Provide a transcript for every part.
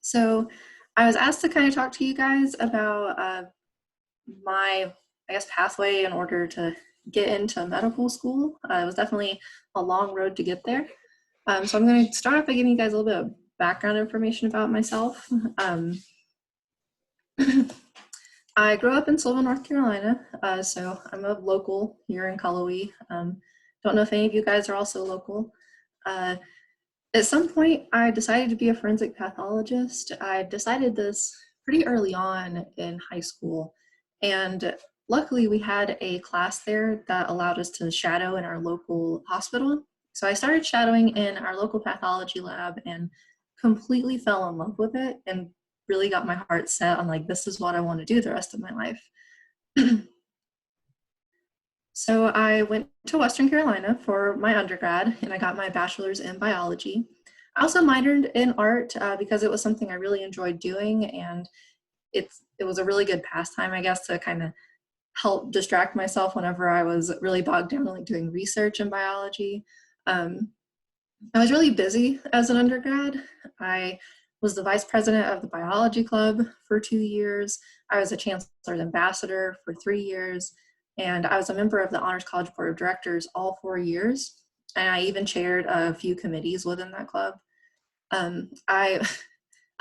So I was asked to kind of talk to you guys about my, I guess, pathway in order to get into medical school. It was definitely a long road to get there. So I'm going to start off by giving you guys a little bit of background information about myself. I grew up in Sylvan, North Carolina, so I'm a local here in Cullowhee. Don't know if any of you guys are also local. At some point, I decided to be a forensic pathologist. I decided this pretty early on in high school, and luckily we had a class there that allowed us to shadow in our local hospital. So I started shadowing in our local pathology lab and completely fell in love with it and really got my heart set on like, this is what I want to do the rest of my life. So I went to Western Carolina for my undergrad and I got my bachelor's in biology. I also minored in art because it was something I really enjoyed doing, and it was a really good pastime, I guess, to kind of help distract myself whenever I was really bogged down like doing research in biology. I was really busy as an undergrad. I was the vice president of the biology club for 2 years. I was a chancellor's ambassador for 3 years, and I was a member of the Honors College Board of Directors all 4 years. And I even chaired a few committees within that club. I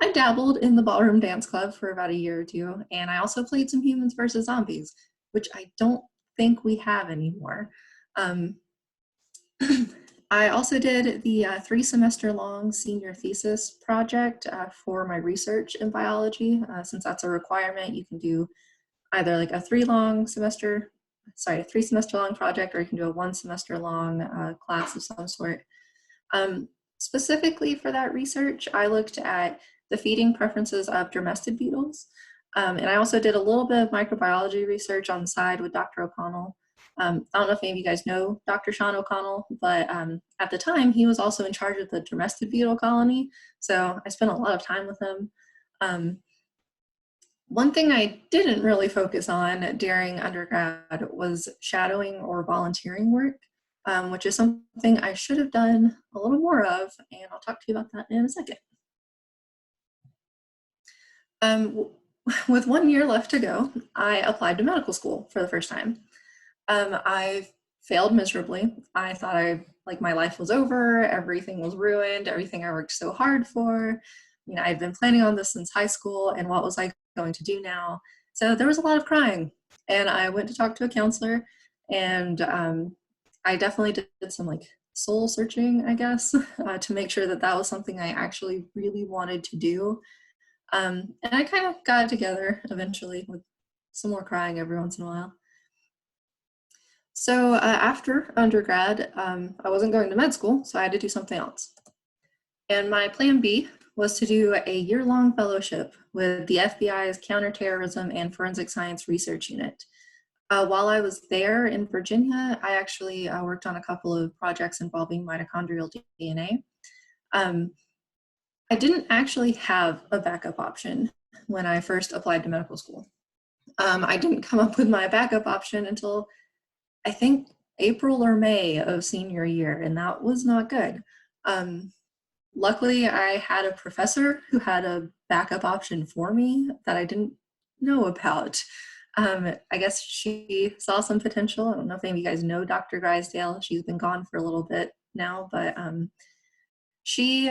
I dabbled in the ballroom dance club for about a year or two, and I also played some Humans versus Zombies, which I don't think we have anymore. Um, I also did the 3-semester-long senior thesis project for my research in biology. Since that's a requirement, you can do either like a 3-semester-long project, or you can do a 1-semester-long class of some sort. Specifically for that research, I looked at the feeding preferences of domestic beetles. And I also did a little bit of microbiology research on the side with Dr. O'Connell. I don't know if any of you guys know Dr. Sean O'Connell, but at the time he was also in charge of the domestic beetle colony. So I spent a lot of time with him. One thing I didn't really focus on during undergrad was shadowing or volunteering work, which is something I should have done a little more of, and I'll talk to you about that in a second. With 1 year left to go, I applied to medical school for the first time. I failed miserably. I thought my life was over, everything was ruined, everything I worked so hard for. I'd been planning on this since high school, and what was I going to do now? So there was a lot of crying, and I went to talk to a counselor, and I definitely did some soul searching, I guess, to make sure that that was something I actually really wanted to do. And I kind of got it together eventually with some more crying every once in a while. So after undergrad, I wasn't going to med school, so I had to do something else. And my plan B was to do a year-long fellowship with the FBI's Counterterrorism and Forensic Science Research Unit. While I was there in Virginia, I actually worked on a couple of projects involving mitochondrial DNA. I didn't actually have a backup option when I first applied to medical school. I didn't come up with my backup option until I think April or May of senior year, and that was not good. Luckily, I had a professor who had a backup option for me that I didn't know about. I guess she saw some potential. I don't know if any of you guys know Dr. Grisdale. She's been gone for a little bit now, but she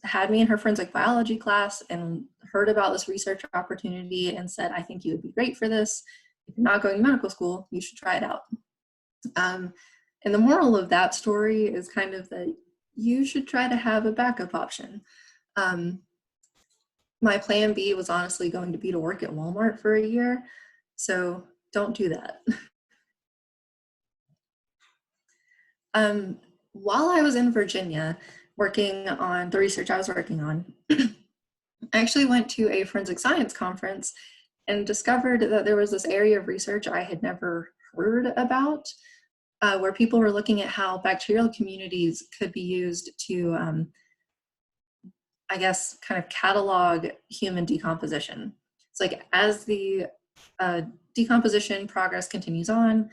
had me in her forensic biology class and heard about this research opportunity and said, I think you would be great for this. If you're not going to medical school, you should try it out. And the moral of that story is kind of that you should try to have a backup option. My plan B was honestly going to be to work at Walmart for a year, so don't do that. While I was in Virginia working on the research I was working on, I actually went to a forensic science conference and discovered that there was this area of research I had never heard about, where people were looking at how bacterial communities could be used to, I guess, kind of catalog human decomposition. It's like as the decomposition progress continues on,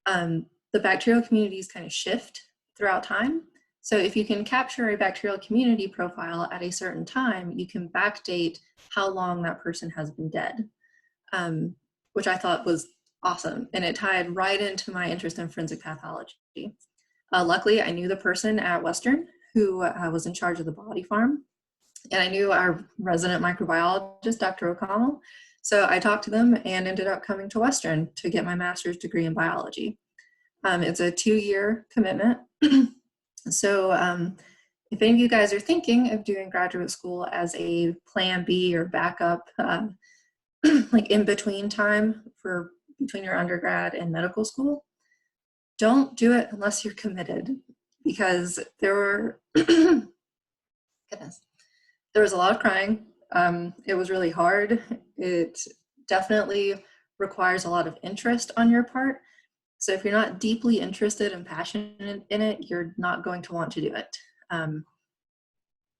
the bacterial communities kind of shift throughout time. So if you can capture a bacterial community profile at a certain time, you can backdate how long that person has been dead, which I thought was awesome. And it tied right into my interest in forensic pathology. Luckily, I knew the person at Western who was in charge of the body farm. And I knew our resident microbiologist, Dr. O'Connell. So I talked to them and ended up coming to Western to get my master's degree in biology. It's a 2-year commitment. So if any of you guys are thinking of doing graduate school as a plan B or backup, like in between time for between your undergrad and medical school, don't do it unless you're committed, because there were, goodness, there was a lot of crying. It was really hard. It definitely requires a lot of interest on your part. So if you're not deeply interested and passionate in it, you're not going to want to do it.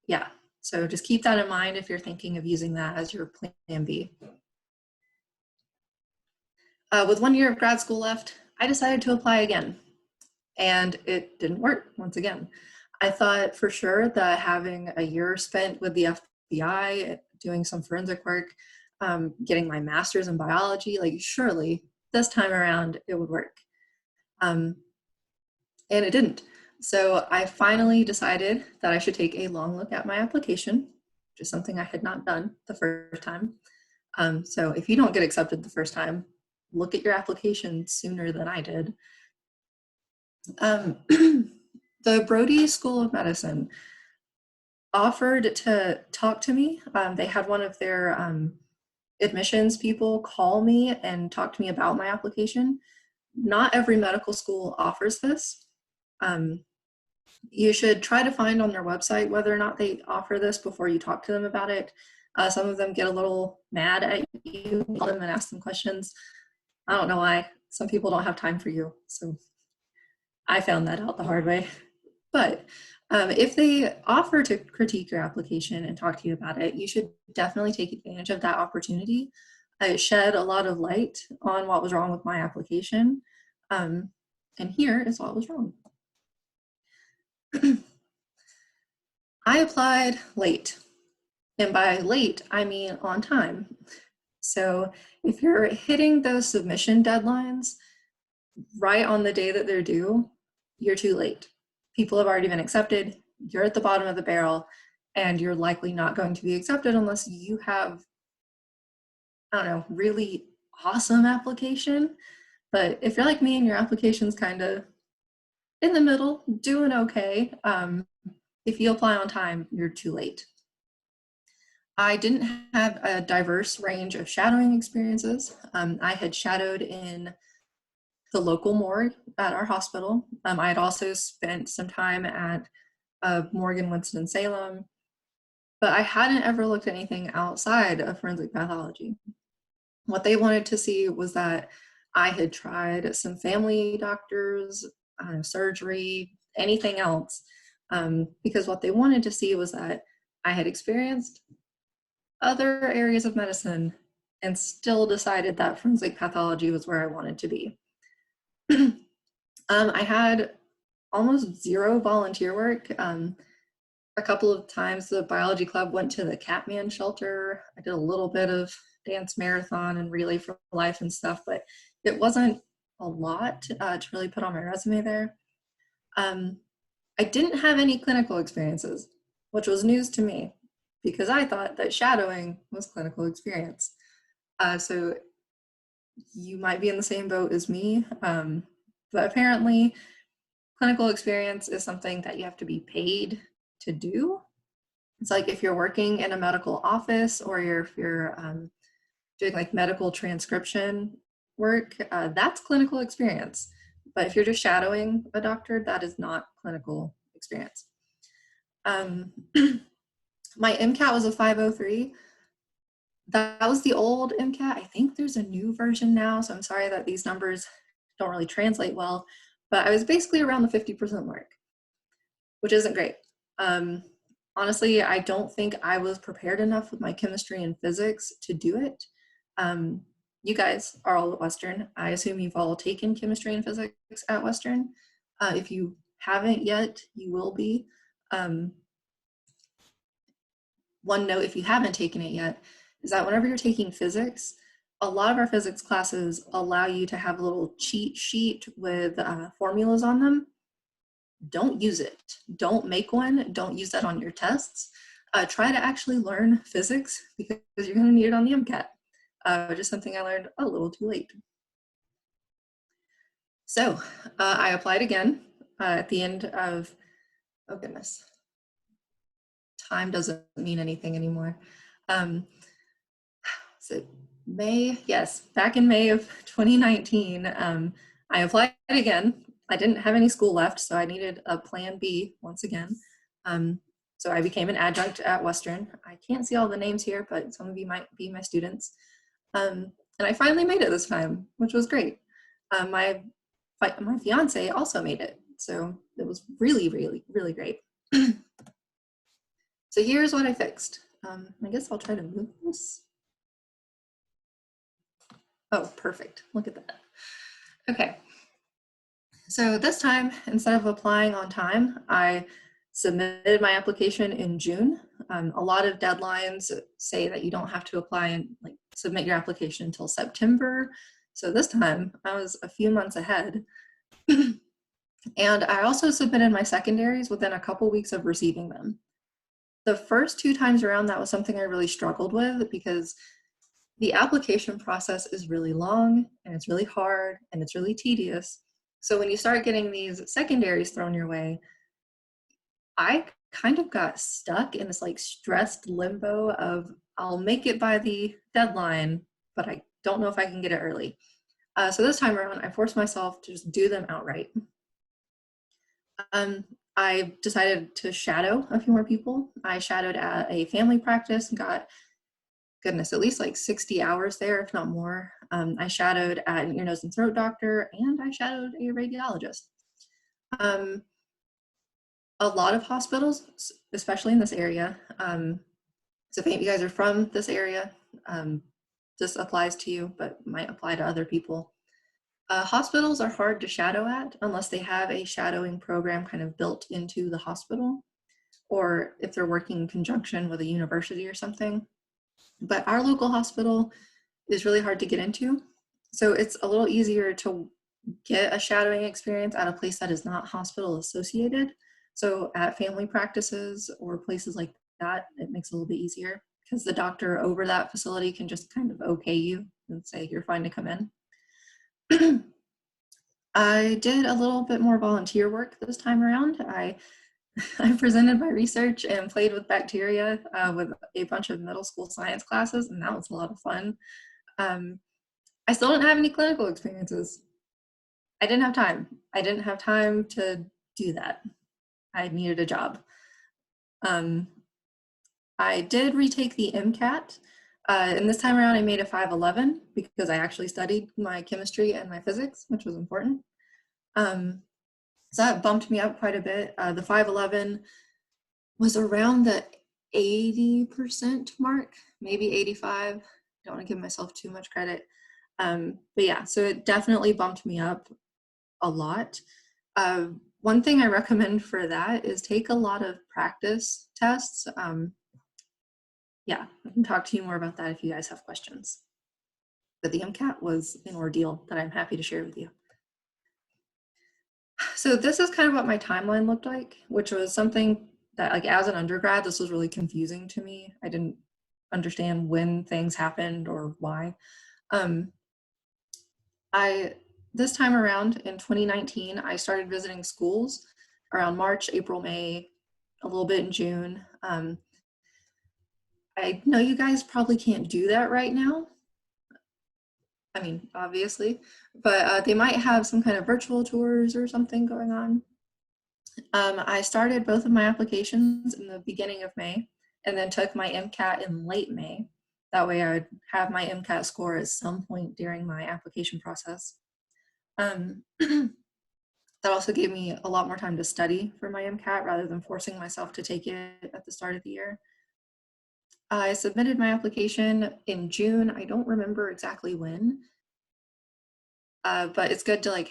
Yeah, so just keep that in mind if you're thinking of using that as your plan B. With 1 year of grad school left, I decided to apply again, and it didn't work once again. I thought for sure that having a year spent with the FBI, doing some forensic work, getting my master's in biology, like surely this time around it would work. And it didn't. So I finally decided that I should take a long look at my application, which is something I had not done the first time. So if you don't get accepted the first time, look at your application sooner than I did. The Brody School of Medicine offered to talk to me. They had one of their admissions people call me and talk to me about my application. Not every medical school offers this. You should try to find on their website whether or not they offer this before you talk to them about it. Some of them get a little mad at you, call them and ask them questions. I don't know why. Some people don't have time for you. So I found that out the hard way. But if they offer to critique your application and talk to you about it, you should definitely take advantage of that opportunity. It shed a lot of light on what was wrong with my application. And here is what was wrong. I applied late. And by late, I mean on time. So if you're hitting those submission deadlines right on the day that they're due, you're too late. People have already been accepted, you're at the bottom of the barrel, and you're likely not going to be accepted unless you have, I don't know, really awesome application. But if you're like me and your application's kind of in the middle, doing okay, if you apply on time, you're too late. I didn't have a diverse range of shadowing experiences. I had shadowed in the local morgue at our hospital. I had also spent some time at a morgue in Winston-Salem, but I hadn't ever looked at anything outside of forensic pathology. What they wanted to see was that I had tried some family doctors, surgery, anything else, because what they wanted to see was that I had experienced other areas of medicine and still decided that forensic pathology was where I wanted to be. I had almost zero volunteer work. A couple of times the biology club went to the Catman shelter. I did a little bit of dance marathon and relay for life and stuff, but it wasn't a lot to really put on my resume there. I didn't have any clinical experiences, which was news to me because I thought that shadowing was clinical experience. So you might be in the same boat as me, but apparently clinical experience is something that you have to be paid to do. It's like if you're working in a medical office or if you're doing like medical transcription work, that's clinical experience. But if you're just shadowing a doctor, that is not clinical experience. My MCAT was a 503. That was the old MCAT. I think there's a new version now, so I'm sorry that these numbers don't really translate well, but I was basically around the 50% mark, which isn't great. Honestly, I don't think I was prepared enough with my chemistry and physics to do it. You guys are all at Western. I assume you've all taken chemistry and physics at Western. If you haven't yet, you will be. One note, if you haven't taken it yet, is that whenever you're taking physics, a lot of our physics classes allow you to have a little cheat sheet with formulas on them. Don't use it. Don't make one. Don't use that on your tests. Try to actually learn physics because you're going to need it on the MCAT. Just something I learned a little too late. So I applied again at the end of, oh goodness, time doesn't mean anything anymore. So May, yes, back in May of 2019, I applied again. I didn't have any school left, so I needed a plan B once again. So I became an adjunct at Western. I can't see all the names here, but some of you might be my students. And I finally made it this time, which was great. My fiance also made it, so it was really, really, really great. So here's what I fixed. I guess I'll try to move this. Oh, perfect. Look at that. Okay. So this time, instead of applying on time, I submitted my application in June. A lot of deadlines say that you don't have to apply and submit your application until September. So this time I was a few months ahead. And I also submitted my secondaries within a couple weeks of receiving them. The first 2 times around, that was something I really struggled with because the application process is really long and it's really hard and it's really tedious. So when you start getting these secondaries thrown your way, I kind of got stuck in this stressed limbo of I'll make it by the deadline, but I don't know if I can get it early. So this time around, I forced myself to just do them outright. I decided to shadow a few more people. I shadowed at a family practice and got, goodness, at least 60 hours there, if not more. I shadowed at an ear, nose, and throat doctor, and I shadowed a radiologist. A lot of hospitals, especially in this area, so if any of you guys are from this area, this applies to you, but might apply to other people. Hospitals are hard to shadow at unless they have a shadowing program kind of built into the hospital, or if they're working in conjunction with a university or something. But our local hospital is really hard to get into. So it's a little easier to get a shadowing experience at a place that is not hospital associated. So at family practices or places like that, it makes it a little bit easier because the doctor over that facility can just kind of okay you and say you're fine to come in. I did a little bit more volunteer work this time around. I presented my research and played with bacteria with a bunch of middle school science classes, and that was a lot of fun. I still didn't have any clinical experiences. I didn't have time. I didn't have time to do that. I needed a job. I did retake the MCAT, and this time around I made a 511 because I actually studied my chemistry and my physics, which was important. So that bumped me up quite a bit. The 511 was around the 80% mark, maybe 85. Don't want to give myself too much credit. But yeah, so it definitely bumped me up a lot. One thing I recommend for that is take a lot of practice tests. Yeah, I can talk to you more about that if you guys have questions. But the MCAT was an ordeal that I'm happy to share with you. So this is kind of what my timeline looked like, which was something that as an undergrad, this was really confusing to me. I didn't understand when things happened or why. This time around in 2019, I started visiting schools around March, April, May, a little bit in June. I know you guys probably can't do that right now. I mean, obviously, but they might have some kind of virtual tours or something going on. I started both of my applications in the beginning of May and then took my MCAT in late May. That way I would have my MCAT score at some point during my application process. That also gave me a lot more time to study for my MCAT rather than forcing myself to take it at the start of the year. I submitted my application in June. I don't remember exactly when, but it's good to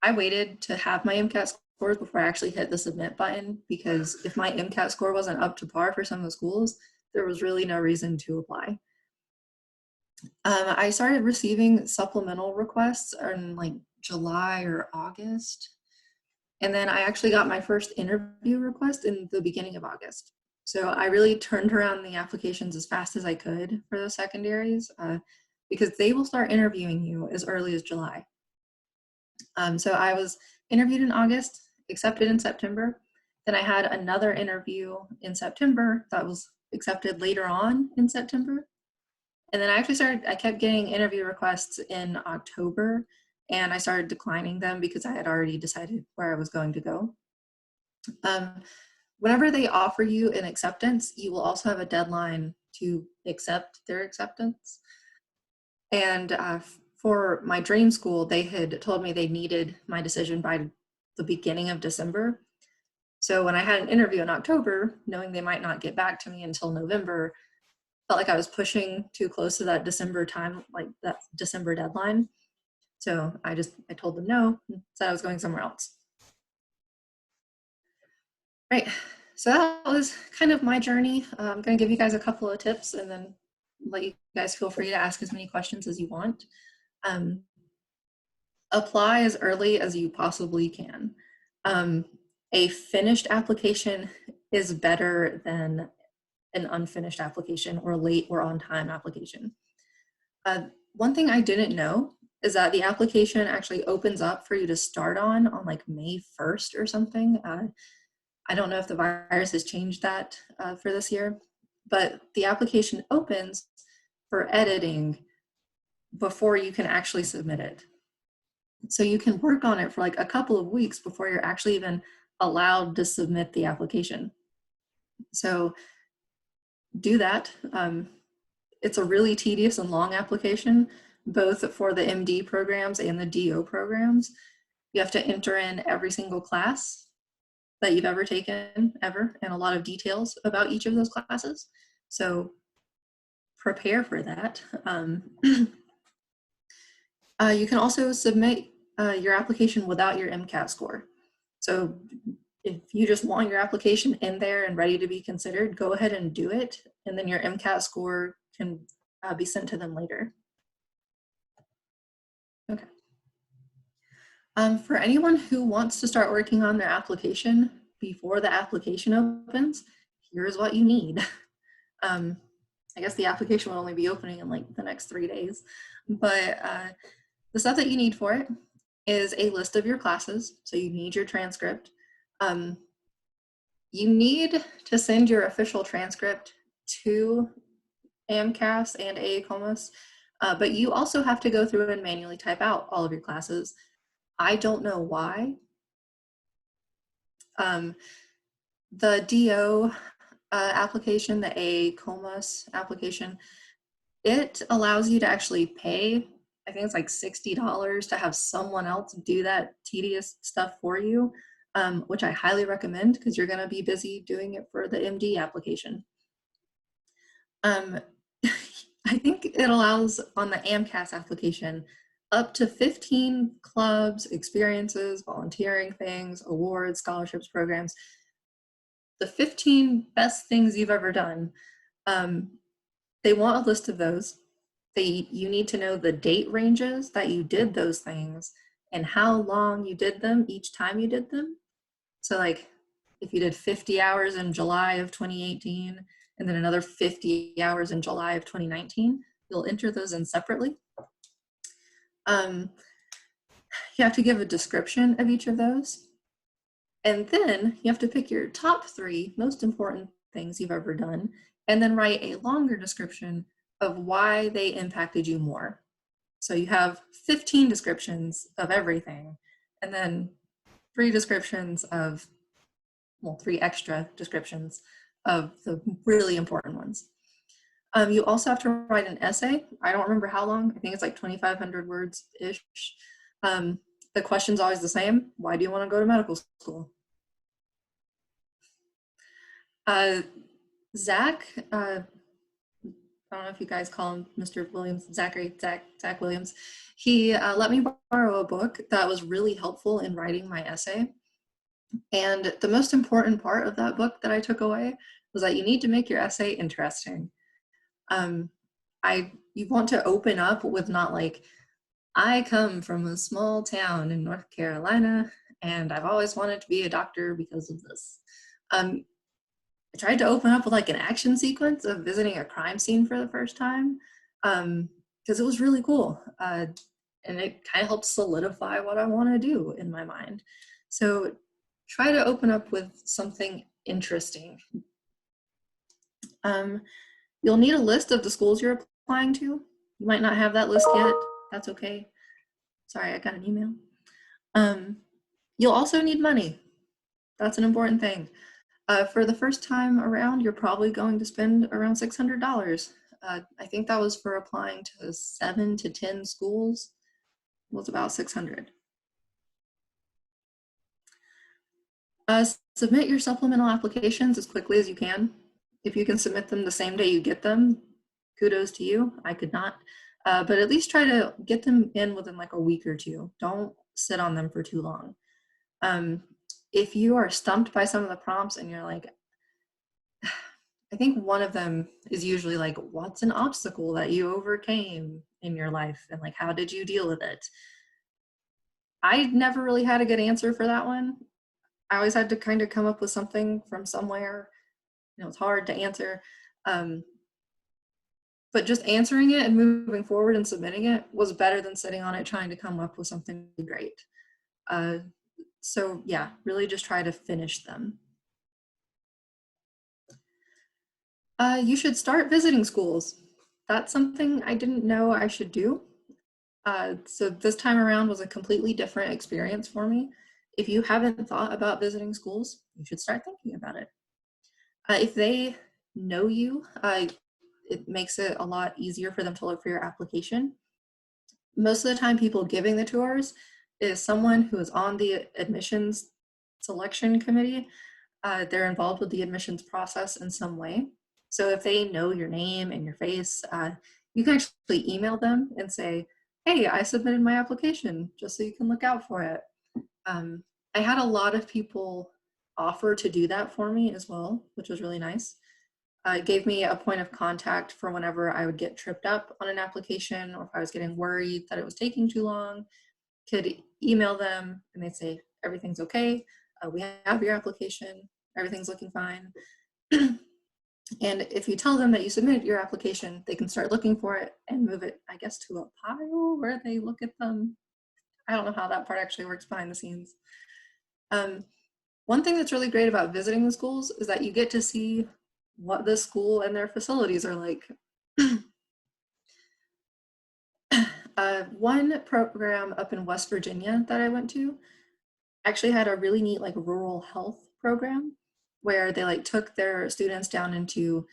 I waited to have my MCAT scores before I actually hit the submit button, because if my MCAT score wasn't up to par for some of the schools, there was really no reason to apply. I started receiving supplemental requests in like July or August. And then I actually got my first interview request in the beginning of August. So I really turned around the applications as fast as I could for those secondaries, because they will start interviewing you as early as July. So I was interviewed in August, accepted in September. Then I had another interview in September that was accepted later on in September. And then I kept getting interview requests in October, and I started declining them because I had already decided where I was going to go. Whenever they offer you an acceptance, you will also have a deadline to accept their acceptance. And for my dream school, they had told me they needed my decision by the beginning of December. So when I had an interview in October, knowing they might not get back to me until November, felt like I was pushing too close to that December time, like that December deadline. So I told them no, and said I was going somewhere else. Right, so that was kind of my journey. I'm gonna give you guys a couple of tips and then let you guys feel free to ask as many questions as you want. Apply as early as you possibly can. A finished application is better than an unfinished application or late or on time application. One thing I didn't know is that the application actually opens up for you to start on like May 1st or something. I don't know if the virus has changed that for this year, but the application opens for editing before you can actually submit it. So you can work on it for like a couple of weeks before you're actually even allowed to submit the application. So do that. It's a really tedious and long application, both for the MD programs and the DO programs. You have to enter in every single class that you've ever taken, ever, and a lot of details about each of those classes. So prepare for that. You can also submit your application without your MCAT score. So if you just want your application in there and ready to be considered, go ahead and do it. And then your MCAT score can be sent to them later. Okay. For anyone who wants to start working on their application before the application opens, here's what you need. I guess the application will only be opening in like the next 3 days, but the stuff that you need for it is a list of your classes. So you need your transcript. You need to send your official transcript to AMCAS and AACOMAS, but you also have to go through and manually type out all of your classes. I don't know why. The DO application, the AACOMAS application, it allows you to actually pay, I think it's like $60 to have someone else do that tedious stuff for you, which I highly recommend because you're gonna be busy doing it for the MD application. I think it allows on the AMCAS application up to 15 clubs, experiences, volunteering things, awards, scholarships, programs. The 15 best things you've ever done. They want a list of those. You need to know the date ranges that you did those things and how long you did them each time you did them. So like if you did 50 hours in July of 2018 and then another 50 hours in July of 2019, you'll enter those in separately. You have to give a description of each of those. And then you have to pick your top 3 most important things you've ever done, and then write a longer description of why they impacted you more. So you have 15 descriptions of everything, and then 3 descriptions of, well, 3 extra descriptions of the really important ones. You also have to write an essay. I don't remember how long. I think it's like 2,500 words-ish. The question's always the same. Why do you want to go to medical school? Zach, I don't know if you guys call him Mr. Williams, Zach Williams. He let me borrow a book that was really helpful in writing my essay. And the most important part of that book that I took away was that you need to make your essay interesting. Um, you want to open up with not like, I come from a small town in North Carolina and I've always wanted to be a doctor because of this. I tried to open up with like an action sequence of visiting a crime scene for the first time because it was really cool. And it kind of helps solidify what I want to do in my mind. So try to open up with something interesting. Um, you'll need a list of the schools you're applying to. You might not have that list yet. That's okay. Sorry, I got an email. You'll also need money. That's an important thing. For the first time around, you're probably going to spend around $600. I think that was for applying to 7 to 10 schools, was about 600. Submit your supplemental applications as quickly as you can. If you can submit them the same day you get them, kudos to you. I could not. But at least try to get them in within like a week or two. Don't sit on them for too long. If you are stumped by some of the prompts and you're like, I think one of them is usually like, what's an obstacle that you overcame in your life? And like, how did you deal with it? I never really had a good answer for that one. I always had to kind of come up with something from somewhere. You know, it's hard to answer. But just answering it and moving forward and submitting it was better than sitting on it trying to come up with something great. So yeah, really just try to finish them. You should start visiting schools. That's something I didn't know I should do. So this time around was a completely different experience for me. If you haven't thought about visiting schools, you should start thinking about it. If they know you, it makes it a lot easier for them to look for your application. Most of the time, people giving the tours is someone who is on the admissions selection committee. They're involved with the admissions process in some way. So if they know your name and your face, you can actually email them and say, hey, I submitted my application, just so you can look out for it. I had a lot of people offer to do that for me as well, which was really nice. It gave me a point of contact for whenever I would get tripped up on an application or if I was getting worried that it was taking too long, could email them and they'd say, everything's okay, we have your application, everything's looking fine. And if you tell them that you submitted your application, they can start looking for it and move it, I guess, to a pile where they look at them. I don't know how that part actually works behind the scenes. One thing that's really great about visiting the schools is that you get to see what the school and their facilities are like. One program up in West Virginia that I went to actually had a really neat like rural health program where they like took their students down into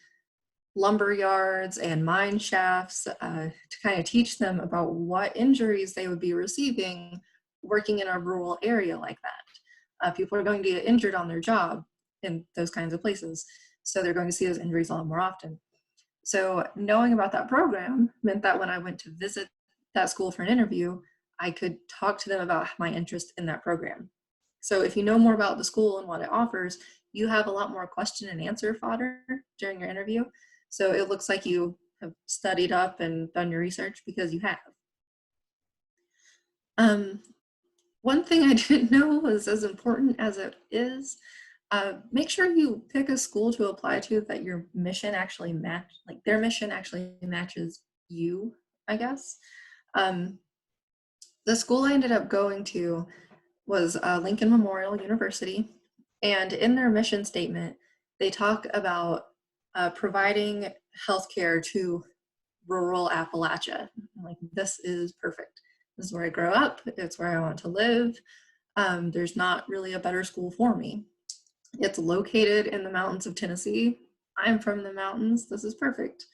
lumber yards and mine shafts to kind of teach them about what injuries they would be receiving working in a rural area like that. People are going to get injured on their job in those kinds of places, so they're going to see those injuries a lot more often. So knowing about that program meant that when I went to visit that school for an interview, I could talk to them about my interest in that program. So if you know more about the school and what it offers, you have a lot more question and answer fodder during your interview. So it looks like you have studied up and done your research because you have. One thing I didn't know was as important as it is, make sure you pick a school to apply to that your mission actually like their mission actually matches you, I guess. The school I ended up going to was Lincoln Memorial University. And in their mission statement, they talk about providing healthcare to rural Appalachia. I'm like, this is perfect. This is where I grow up. It's where I want to live. There's not really a better school for me. It's located in the mountains of Tennessee. I'm from the mountains. This is perfect.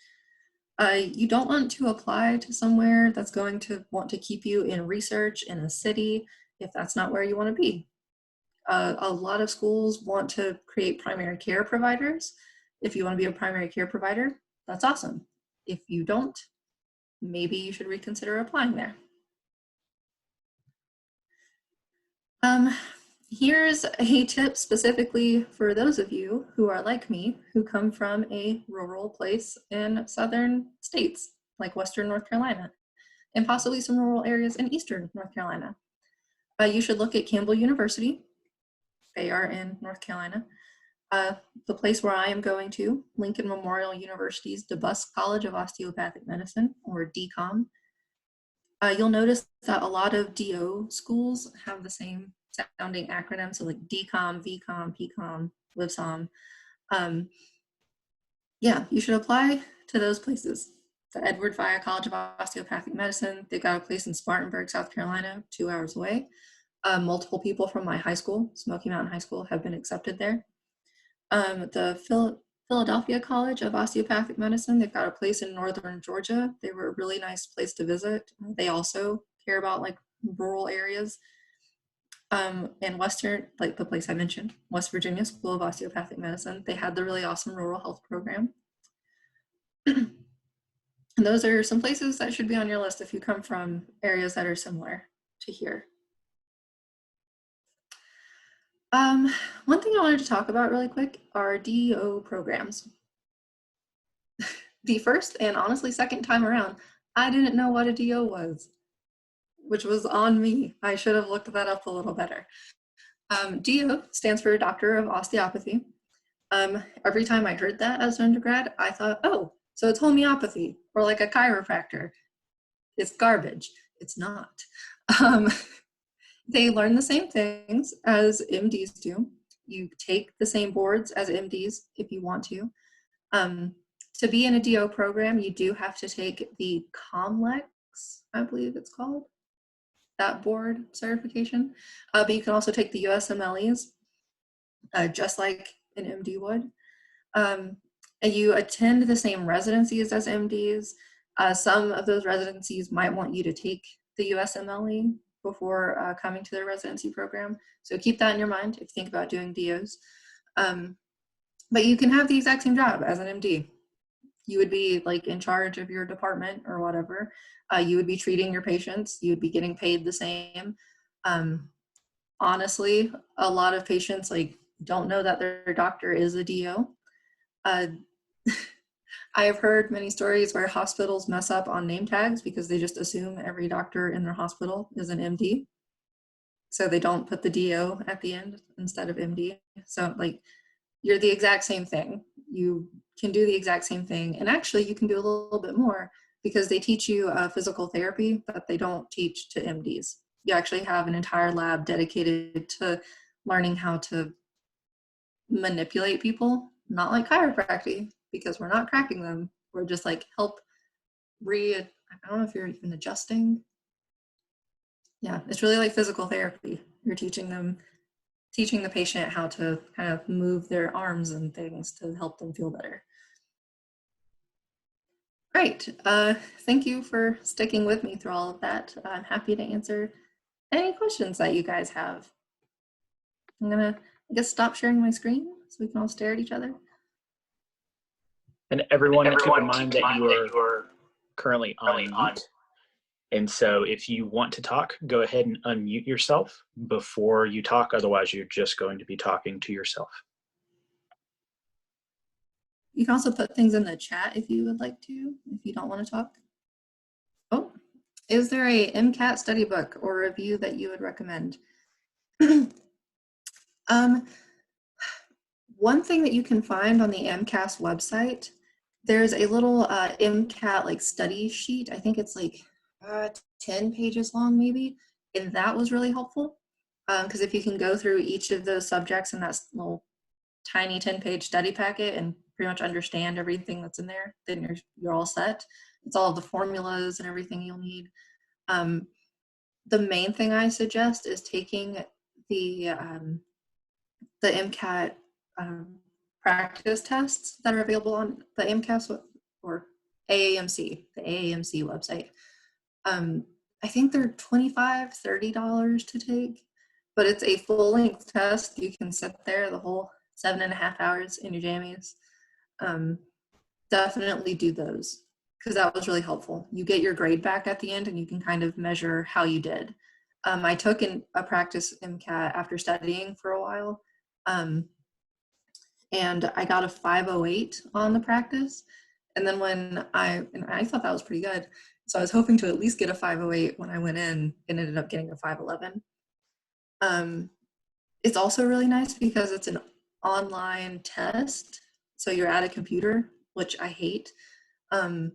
You don't want to apply to somewhere that's going to want to keep you in research in a city if that's not where you want to be. A lot of schools want to create primary care providers. If you want to be a primary care provider, that's awesome. If you don't, maybe you should reconsider applying there. Here's a tip specifically for those of you who are like me, who come from a rural place in southern states, like Western North Carolina, and possibly some rural areas in Eastern North Carolina. You should look at Campbell University. They are in North Carolina. The place where I am going to, Lincoln Memorial University's DeBusk College of Osteopathic Medicine, or DCOM. You'll notice that a lot of DO schools have the same sounding acronyms, so like DCOM, VCOM, PCOM, LivSom. Yeah, you should apply to those places. The Edward Fire College of Osteopathic Medicine, they've got a place in Spartanburg, South Carolina, 2 hours away. Multiple people from my high school, Smoky Mountain High School, have been accepted there. The Philadelphia College of Osteopathic Medicine, they've got a place in northern Georgia. They were a really nice place to visit. They also care about like rural areas. In Western, like the place I mentioned, West Virginia School of Osteopathic Medicine, they had the really awesome rural health program. And those are some places that should be on your list if you come from areas that are similar to here. One thing I wanted to talk about really quick are DO programs. The first and honestly second time around, I didn't know what a DO was, which was on me. I should have looked that up a little better. DO stands for Doctor of Osteopathy. Every time I heard that as an undergrad, I thought, oh, so it's homeopathy or like a chiropractor. It's garbage. It's not. They learn the same things as MDs do. You take the same boards as MDs if you want to. To be in a DO program, you do have to take the COMLEX, I believe it's called, that board certification. But you can also take the USMLEs, just like an MD would. And you attend the same residencies as MDs. Some of those residencies might want you to take the USMLE before coming to their residency program. So keep that in your mind if you think about doing DOs. But you can have the exact same job as an MD. You would be like in charge of your department or whatever. You would be treating your patients. You would be getting paid the same. Honestly, a lot of patients like don't know that their doctor is a DO. I have heard many stories where hospitals mess up on name tags because they just assume every doctor in their hospital is an MD. So they don't put the DO at the end instead of MD. So like you're the exact same thing. You can do the exact same thing. And actually you can do a little bit more because they teach you physical therapy that they don't teach to MDs. You actually have an entire lab dedicated to learning how to manipulate people, not like chiropractic, because we're not cracking them. We're just like help I don't know if you're even adjusting. Yeah, it's really like physical therapy. You're teaching the patient how to kind of move their arms and things to help them feel better. Great. Thank you for sticking with me through all of that. I'm happy to answer any questions that you guys have. I'm gonna, I guess, stop sharing my screen so we can all stare at each other. And everyone keep in mind that you are currently on mute. And so if you want to talk, go ahead and unmute yourself before you talk. Otherwise, you're just going to be talking to yourself. You can also put things in the chat if you would like to, if you don't want to talk. Oh, is there a MCAT study book or review that you would recommend? One thing that you can find on the MCAS website, there's a little MCAT like study sheet. I think it's like 10 pages long maybe, and that was really helpful because if you can go through each of those subjects in that little tiny 10-page study packet and pretty much understand everything that's in there, then you're all set. It's all of the formulas and everything you'll need. The main thing I suggest is taking the MCAT practice tests that are available on the MCAS or AAMC, the AAMC website. I think they're $25, $30 to take, but it's a full-length test. You can sit there the whole 7.5 hours in your jammies. Definitely do those because that was really helpful. You get your grade back at the end and you can kind of measure how you did. I took a practice MCAT after studying for a while, and I got a 508 on the practice. And then and I thought that was pretty good. So I was hoping to at least get a 508 when I went in, and ended up getting a 511. It's also really nice because it's an online test. So you're at a computer, which I hate. Um,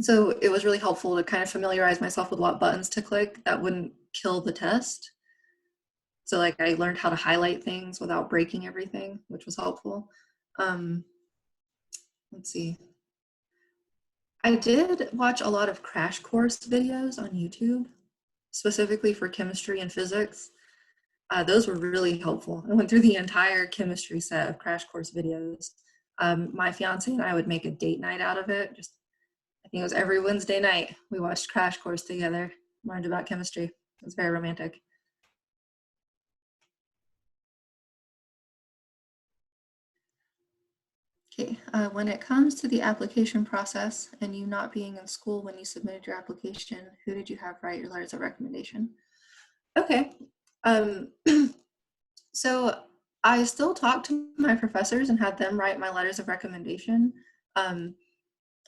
so it was really helpful to kind of familiarize myself with what buttons to click that wouldn't kill the test. So like I learned how to highlight things without breaking everything, which was helpful. Um, let's see. I did watch a lot of crash course videos on YouTube, specifically for chemistry and physics. Those were really helpful. I went through the entire chemistry set of crash course videos. My fiance and I would make a date night out of it. I think it was every Wednesday night we watched Crash Course together, learned about chemistry. It was very romantic. Okay, when it comes to the application process and you not being in school when you submitted your application, who did you have write your letters of recommendation? Okay, um, so I still talked to my professors and had them write my letters of recommendation.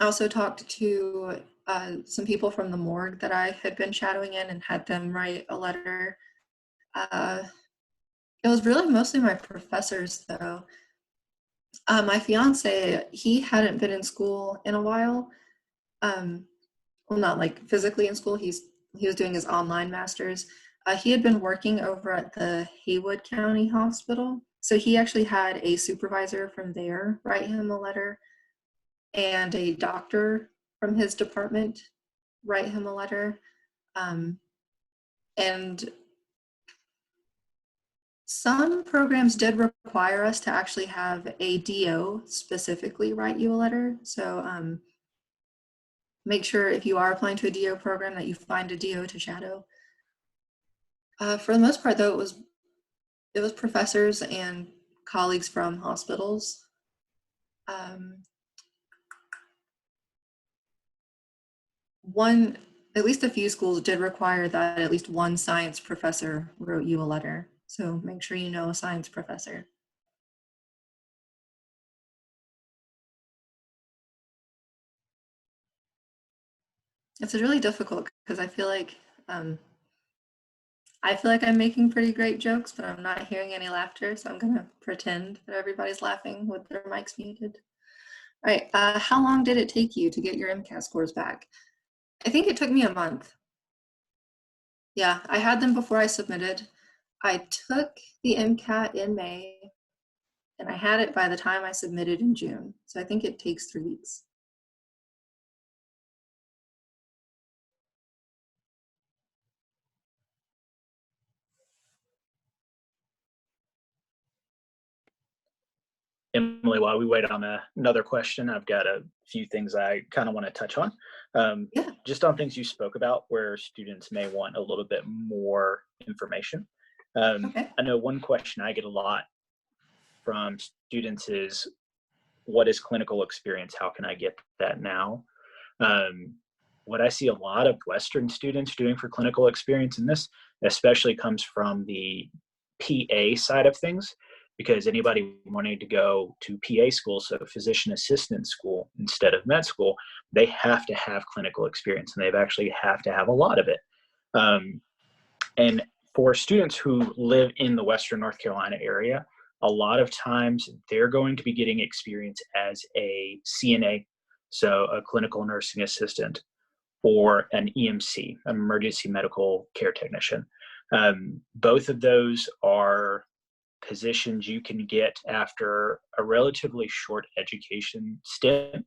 I also talked to some people from the morgue that I had been shadowing in and had them write a letter. It was really mostly my professors, though. My fiance, he hadn't been in school in a while. Um, well, not like physically in school. He was doing his online master's. He had been working over at the Haywood County Hospital, so he actually had a supervisor from there write him a letter, and a doctor from his department write him a letter. Um, and some programs did require us to actually have a DO specifically write you a letter. So make sure if you are applying to a DO program that you find a DO to shadow. For the most part, though, it was professors and colleagues from hospitals. Um, at least a few schools did require that at least one science professor wrote you a letter. So make sure you know a science professor. It's really difficult because um, I feel like I'm making pretty great jokes, but I'm not hearing any laughter, so I'm gonna pretend that everybody's laughing with their mics muted. All right, how long did it take you to get your MCAT scores back? I think it took me a month. Yeah, I had them before I submitted. I took the MCAT in May, and I had it by the time I submitted in June. So I think it takes 3 weeks. Emily, while we wait on another question, I've got a few things I kind of want to touch on. Yeah. Just on things you spoke about where students may want a little bit more information. Okay. I know one question I get a lot from students is, what is clinical experience? How can I get that now? Um, what I see a lot of Western students doing for clinical experience, and this especially comes from the PA side of things, because anybody wanting to go to PA school, so physician assistant school instead of med school, they have to have clinical experience, and they've actually have to have a lot of it. And for students who live in the Western North Carolina area, a lot of times they're going to be getting experience as a CNA, so a clinical nursing assistant, or an EMC, an emergency medical care technician. Both of those are positions you can get after a relatively short education stint.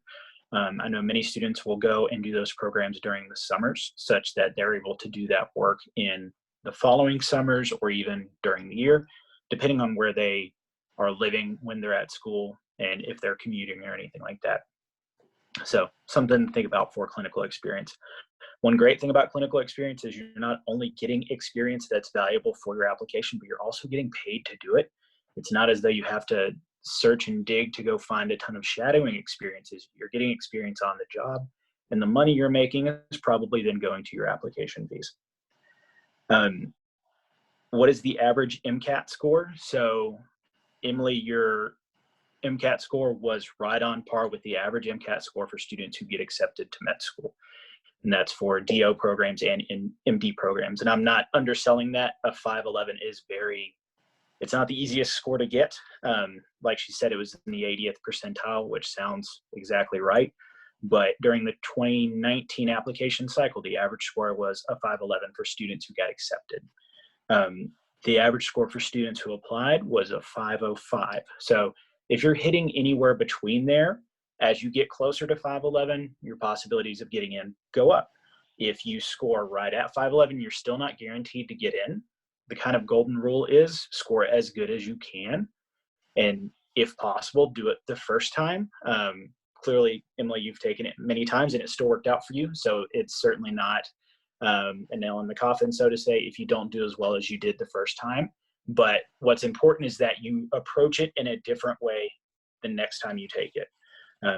I know many students will go and do those programs during the summers, such that they're able to do that work in the following summers or even during the year, depending on where they are living when they're at school and if they're commuting or anything like that. So something to think about for clinical experience. One great thing about clinical experience is you're not only getting experience that's valuable for your application, but you're also getting paid to do it. It's not as though you have to search and dig to go find a ton of shadowing experiences. You're getting experience on the job, and the money you're making is probably then going to your application fees. What is the average MCAT score? So Emily, your MCAT score was right on par with the average MCAT score for students who get accepted to med school. And that's for DO programs and in MD programs. And I'm not underselling that. A 511 is it's not the easiest score to get. Like she said, it was in the 80th percentile, which sounds exactly right. But during the 2019 application cycle, the average score was a 511 for students who got accepted. The average score for students who applied was a 505. So if you're hitting anywhere between there, as you get closer to 511, your possibilities of getting in go up. If you score right at 511, you're still not guaranteed to get in. The kind of golden rule is score as good as you can. And if possible, do it the first time. Clearly, Emily, you've taken it many times and it still worked out for you. So it's certainly not a nail in the coffin, so to say, if you don't do as well as you did the first time. But what's important is that you approach it in a different way the next time you take it.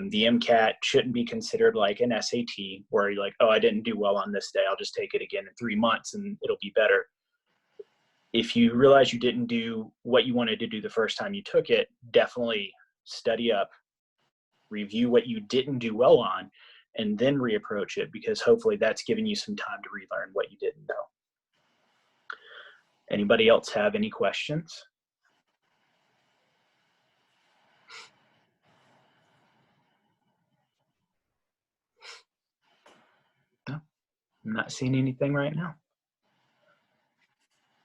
The MCAT shouldn't be considered like an SAT where you're like, oh, I didn't do well on this day, I'll just take it again in 3 months and it'll be better. If you realize you didn't do what you wanted to do the first time you took it, definitely study up, review what you didn't do well on, and then reapproach it, because hopefully that's giving you some time to relearn what you didn't know. Anybody else have any questions? No, I'm not seeing anything right now.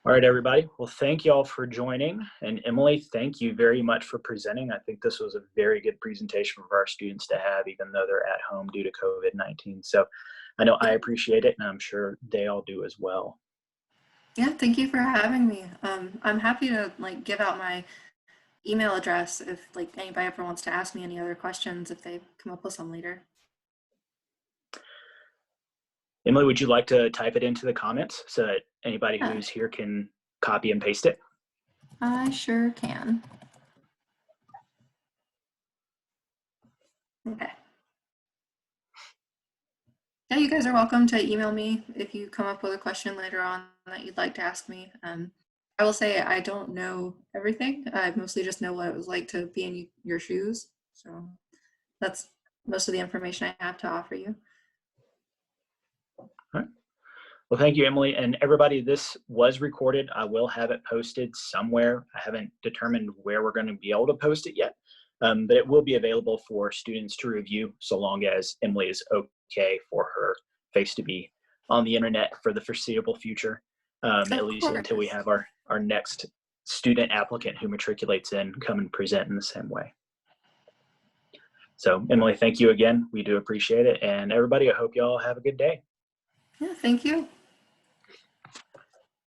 All right, everybody. Well, thank you all for joining. And Emily, thank you very much for presenting. I think this was a very good presentation for our students to have, even though they're at home due to COVID-19. So I know I appreciate it, and I'm sure they all do as well. Yeah, thank you for having me. I'm happy to give out my email address if anybody ever wants to ask me any other questions if they come up with some later. Emily, would you like to type it into the comments so that anybody who's here can copy and paste it? I sure can. Okay. Yeah, you guys are welcome to email me if you come up with a question later on that you'd like to ask me. I will say I don't know everything. I mostly just know what it was like to be in your shoes. So that's most of the information I have to offer you. All right. Well, thank you, Emily. And everybody, this was recorded. I will have it posted somewhere. I haven't determined where we're going to be able to post it yet, but it will be available for students to review so long as Emily is okay for her face to be on the internet for the foreseeable future, at least until we have our next student applicant who matriculates in come and present in the same way. So, Emily, thank you again. We do appreciate it. And everybody, I hope you all have a good day. Yeah, thank you.